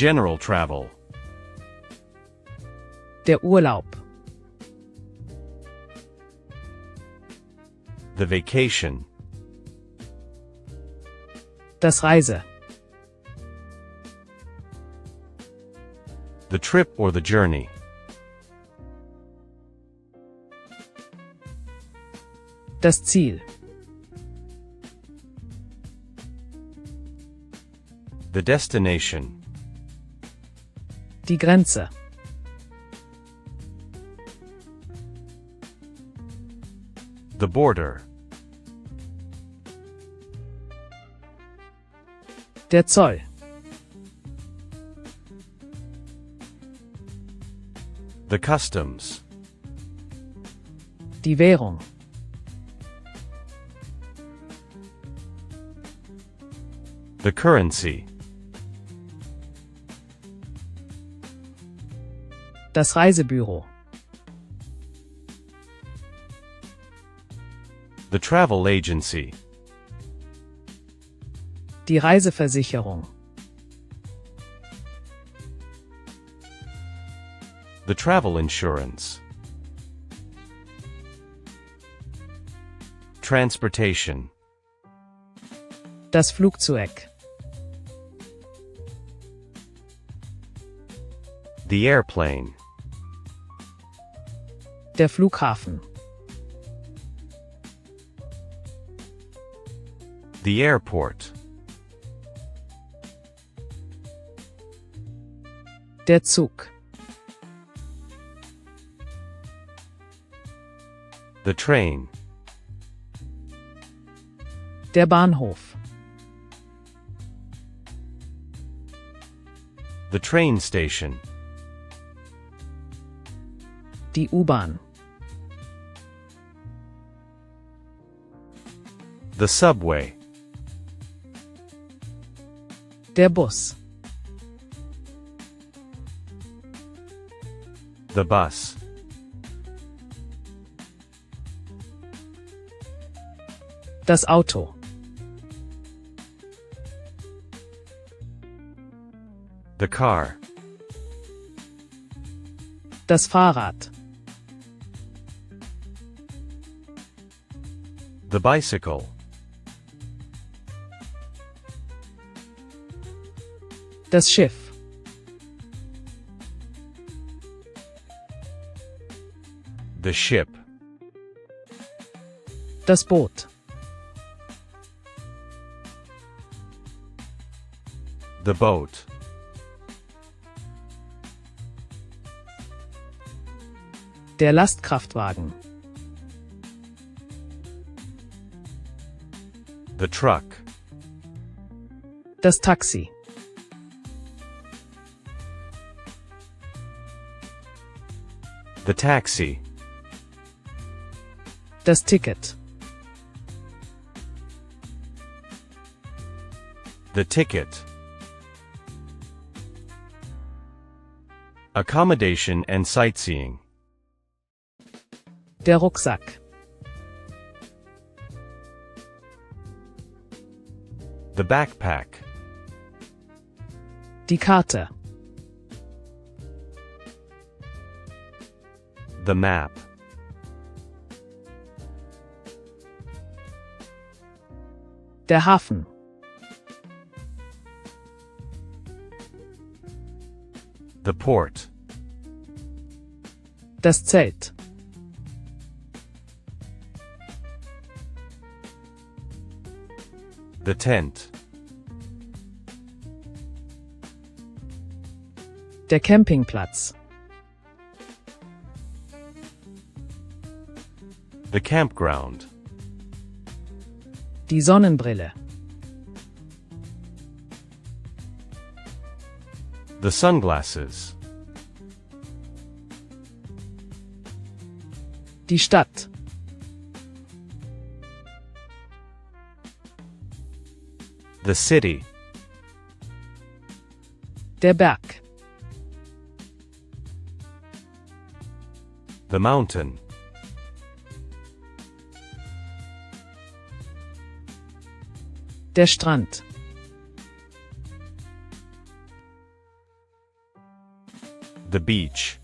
general travel. Der Urlaub. The vacation. Das Reise. The trip or the journey. Das Ziel. The destination. Die Grenze. The border. Der Zoll. The customs. Die Währung. The currency. Das Reisebüro. The travel agency. Die Reiseversicherung. The travel insurance. Transportation. Das Flugzeug. The airplane. Der Flughafen. The airport. Der Zug. The train. Der Bahnhof. The train station. Die U-Bahn. The subway. Der Bus. The bus. Das Auto. The car. Das Fahrrad. The bicycle. Das Schiff. The ship. Das Boot. The boat. Der Lastkraftwagen. The truck. Das Taxi. The taxi. Das Ticket. The ticket. Accommodation and sightseeing. Der Rucksack. The backpack. Die Karte. The map. Der Hafen. The port. Das Zelt. The tent. Der Campingplatz. The campground. Die Sonnenbrille. The sunglasses. Die Stadt. The city. Der Berg. The mountain. Der Strand. The beach.